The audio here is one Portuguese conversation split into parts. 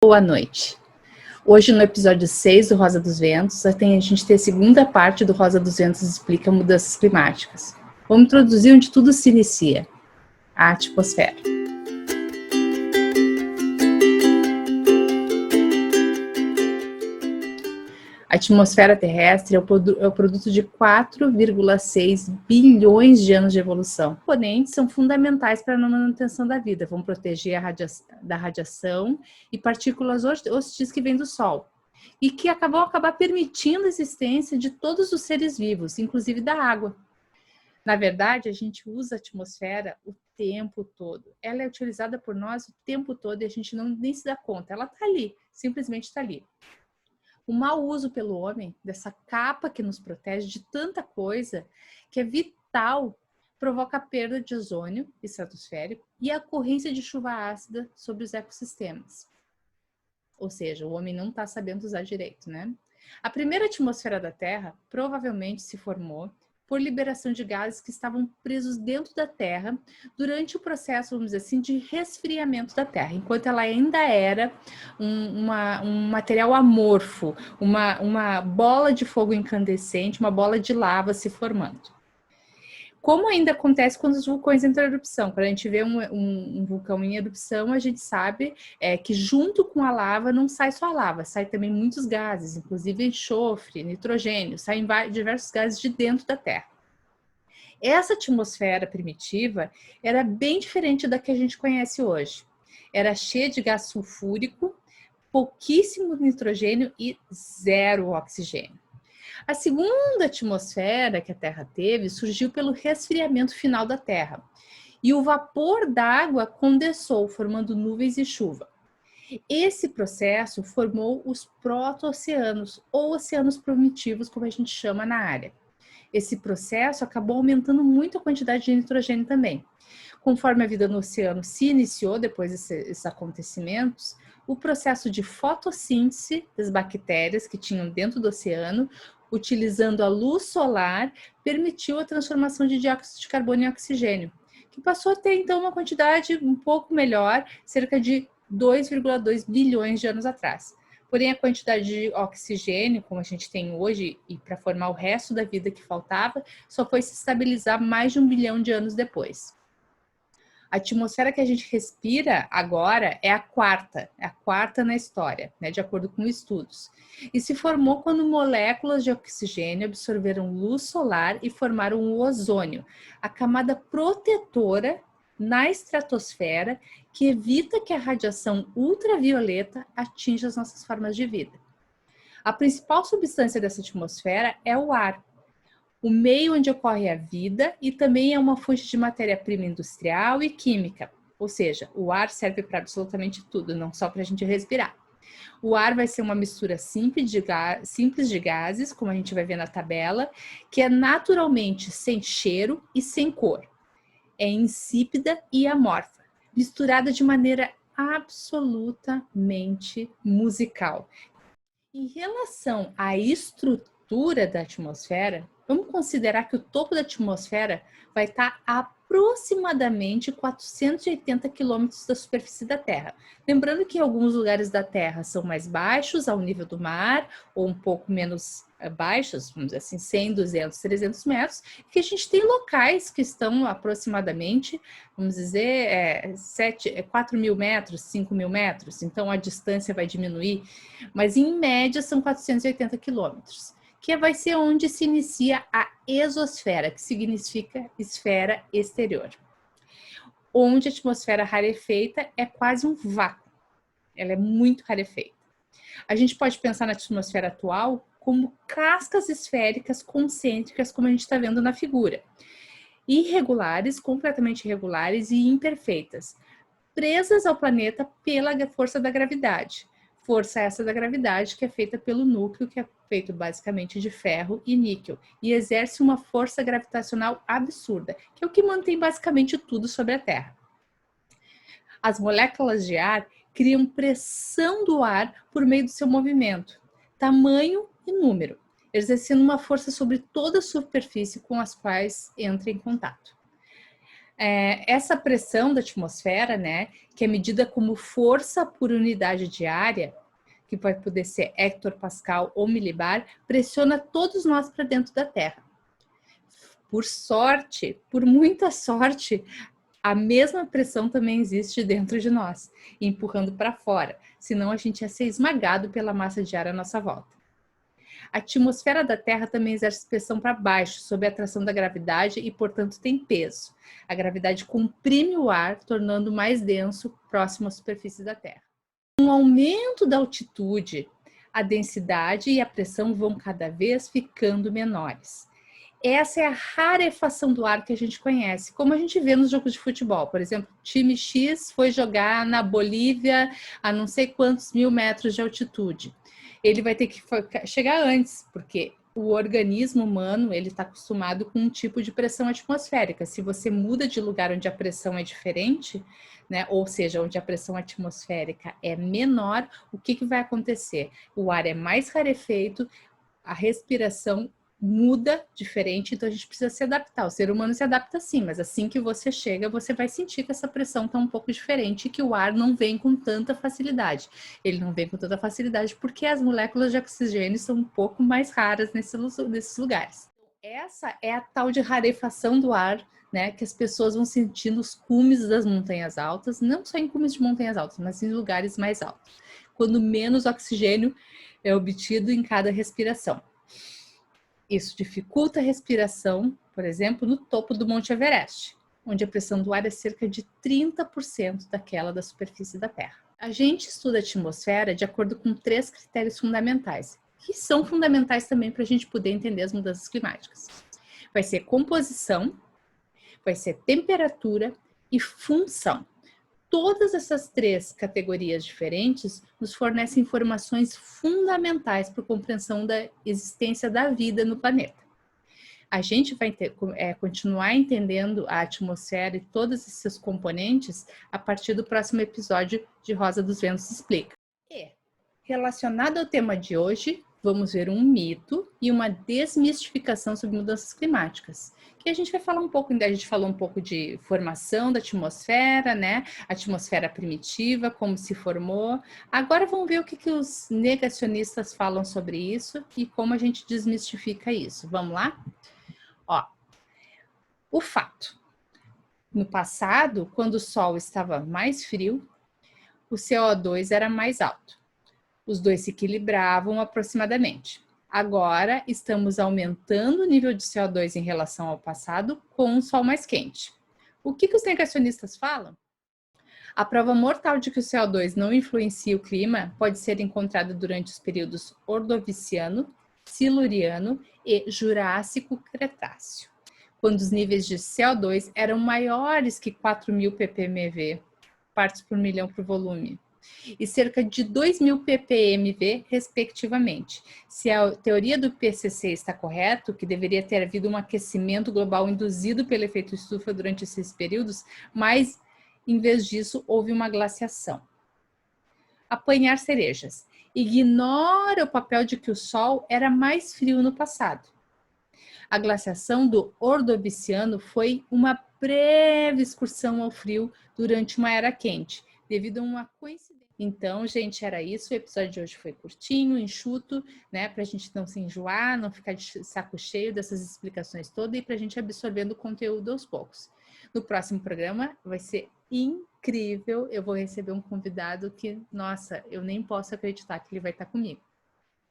Boa noite. Hoje, no episódio 6 do Rosa dos Ventos, a gente tem a segunda parte do Rosa dos Ventos explica mudanças climáticas. Vamos introduzir onde tudo se inicia, a atmosfera. A atmosfera terrestre é o produto de 4,6 bilhões de anos de evolução. Os componentes são fundamentais para a manutenção da vida, vão proteger da radiação e partículas hostis que vêm do Sol, e que vão acabar permitindo a existência de todos os seres vivos, inclusive da água. Na verdade, a gente usa a atmosfera o tempo todo. Ela é utilizada por nós o tempo todo e a gente nem se dá conta. Ela está ali, simplesmente está ali. O mau uso pelo homem dessa capa que nos protege de tanta coisa que é vital, provoca a perda de ozônio estratosférico e a ocorrência de chuva ácida sobre os ecossistemas. Ou seja, o homem não está sabendo usar direito, né? A primeira atmosfera da Terra provavelmente se formou por liberação de gases que estavam presos dentro da Terra durante o processo, vamos dizer assim, de resfriamento da Terra, enquanto ela ainda era um material amorfo, uma bola de fogo incandescente, uma bola de lava se formando. Como ainda acontece quando os vulcões entram em erupção. Quando a gente vê um vulcão em erupção, a gente sabe que junto com a lava não sai só a lava, sai também muitos gases, inclusive enxofre, nitrogênio, saem diversos gases de dentro da Terra. Essa atmosfera primitiva era bem diferente da que a gente conhece hoje. Era cheia de gás sulfúrico, pouquíssimo nitrogênio e zero oxigênio. A segunda atmosfera que a Terra teve surgiu pelo resfriamento final da Terra. E o vapor d'água condensou, formando nuvens e chuva. Esse processo formou os proto-oceanos, ou oceanos primitivos, como a gente chama na área. Esse processo acabou aumentando muito a quantidade de nitrogênio também. Conforme a vida no oceano se iniciou depois desses acontecimentos, o processo de fotossíntese das bactérias que tinham dentro do oceano, utilizando a luz solar, permitiu a transformação de dióxido de carbono em oxigênio, que passou a ter então uma quantidade um pouco melhor, cerca de 2,2 bilhões de anos atrás. Porém, a quantidade de oxigênio, como a gente tem hoje, e para formar o resto da vida que faltava, só foi se estabilizar mais de 1 bilhão de anos depois. A atmosfera que a gente respira agora é a quarta na história, né, de acordo com estudos. E se formou quando moléculas de oxigênio absorveram luz solar e formaram o ozônio, a camada protetora na estratosfera que evita que a radiação ultravioleta atinja as nossas formas de vida. A principal substância dessa atmosfera é o ar, o meio onde ocorre a vida, e também é uma fonte de matéria-prima industrial e química. Ou seja, o ar serve para absolutamente tudo, não só para a gente respirar. O ar vai ser uma mistura simples de gases, como a gente vai ver na tabela, que é naturalmente sem cheiro e sem cor. É insípida e amorfa, misturada de maneira absolutamente musical. Em relação à estrutura da atmosfera, vamos considerar que o topo da atmosfera vai estar a aproximadamente 480 quilômetros da superfície da Terra. Lembrando que alguns lugares da Terra são mais baixos, ao nível do mar, ou um pouco menos baixos, vamos dizer assim, 100, 200, 300 metros, que a gente tem locais que estão aproximadamente, vamos dizer, 4 mil metros, 5 mil metros, então a distância vai diminuir, mas em média são 480 quilômetros, que vai ser onde se inicia a exosfera, que significa esfera exterior, onde a atmosfera rarefeita é quase um vácuo, ela é muito rarefeita. A gente pode pensar na atmosfera atual como cascas esféricas concêntricas, como a gente está vendo na figura, irregulares, completamente irregulares e imperfeitas, presas ao planeta pela força da gravidade. Força essa da gravidade que é feita pelo núcleo, que é feito basicamente de ferro e níquel, e exerce uma força gravitacional absurda, que é o que mantém basicamente tudo sobre a Terra. As moléculas de ar criam pressão do ar por meio do seu movimento, tamanho e número, exercendo uma força sobre toda a superfície com as quais entra em contato. Essa pressão da atmosfera, né, que é medida como força por unidade de área, que vai poder ser hectopascal ou milibar, pressiona todos nós para dentro da Terra. Por sorte, por muita sorte, a mesma pressão também existe dentro de nós, empurrando para fora, senão a gente ia ser esmagado pela massa de ar à nossa volta. A atmosfera da Terra também exerce pressão para baixo, sob a atração da gravidade e, portanto, tem peso. A gravidade comprime o ar, tornando mais denso próximo à superfície da Terra. Com o aumento da altitude, a densidade e a pressão vão cada vez ficando menores. Essa é a rarefação do ar que a gente conhece, como a gente vê nos jogos de futebol. Por exemplo, time X foi jogar na Bolívia a não sei quantos 1000 metros de altitude. Ele vai ter que chegar antes, porque o organismo humano ele está acostumado com um tipo de pressão atmosférica. Se você muda de lugar onde a pressão é diferente, né, ou seja, onde a pressão atmosférica é menor, o que vai acontecer? O ar é mais rarefeito, a respiração muda diferente, então a gente precisa se adaptar. O ser humano se adapta sim, mas assim que você chega, você vai sentir que essa pressão está um pouco diferente e que o ar não vem com tanta facilidade. Ele não vem com tanta facilidade porque as moléculas de oxigênio são um pouco mais raras nesses lugares. Essa é a tal de rarefação do ar, né, que as pessoas vão sentir nos cumes das montanhas altas, não só em cumes de montanhas altas, mas em lugares mais altos, quando menos oxigênio é obtido em cada respiração. Isso dificulta a respiração, por exemplo, no topo do Monte Everest, onde a pressão do ar é cerca de 30% daquela da superfície da Terra. A gente estuda a atmosfera de acordo com 3 critérios fundamentais, que são fundamentais também para a gente poder entender as mudanças climáticas. Vai ser composição, vai ser temperatura e função. Todas essas 3 categorias diferentes nos fornecem informações fundamentais para a compreensão da existência da vida no planeta. A gente vai continuar entendendo a atmosfera e todos esses seus componentes a partir do próximo episódio de Rosa dos Ventos Explica. E, relacionado ao tema de hoje, vamos ver um mito e uma desmistificação sobre mudanças climáticas. Que a gente vai falar um pouco, a gente falou um pouco de formação da atmosfera, né? Atmosfera primitiva, como se formou. Agora vamos ver o que os negacionistas falam sobre isso e como a gente desmistifica isso. Vamos lá? Ó, o fato. No passado, quando o Sol estava mais frio, o CO2 era mais alto. Os dois se equilibravam aproximadamente. Agora, estamos aumentando o nível de CO2 em relação ao passado com um sol mais quente. O que os negacionistas falam? A prova mortal de que o CO2 não influencia o clima pode ser encontrada durante os períodos Ordoviciano, Siluriano e Jurássico-Cretáceo, quando os níveis de CO2 eram maiores que 4.000 ppmv, partes por milhão por volume, e cerca de 2.000 ppmv, respectivamente. Se a teoria do IPCC está correta, que deveria ter havido um aquecimento global induzido pelo efeito estufa durante esses períodos, mas, em vez disso, houve uma glaciação. Apanhar cerejas. Ignora o papel de que o Sol era mais frio no passado. A glaciação do Ordoviciano foi uma breve excursão ao frio durante uma era quente, devido a uma coincidência. Então, gente, era isso. O episódio de hoje foi curtinho, enxuto, né? Pra gente não se enjoar, não ficar de saco cheio dessas explicações todas e pra gente absorvendo o conteúdo aos poucos. No próximo programa vai ser incrível. Eu vou receber um convidado que, nossa, eu nem posso acreditar que ele vai estar comigo.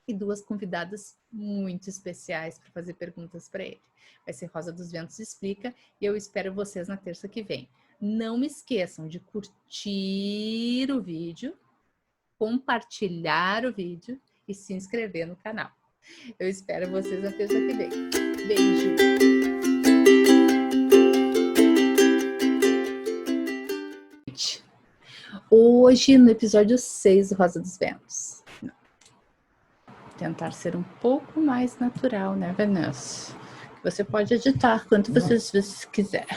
E 2 convidadas muito especiais para fazer perguntas para ele. Vai ser Rosa dos Ventos Explica e eu espero vocês na terça que vem. Não me esqueçam de curtir o vídeo, compartilhar o vídeo e se inscrever no canal. Eu espero vocês na terça que vem. Beijo! Hoje, no episódio 6 do Rosa dos Ventos. Tentar ser um pouco mais natural, né, Vanessa? Você pode editar quanto você quiser.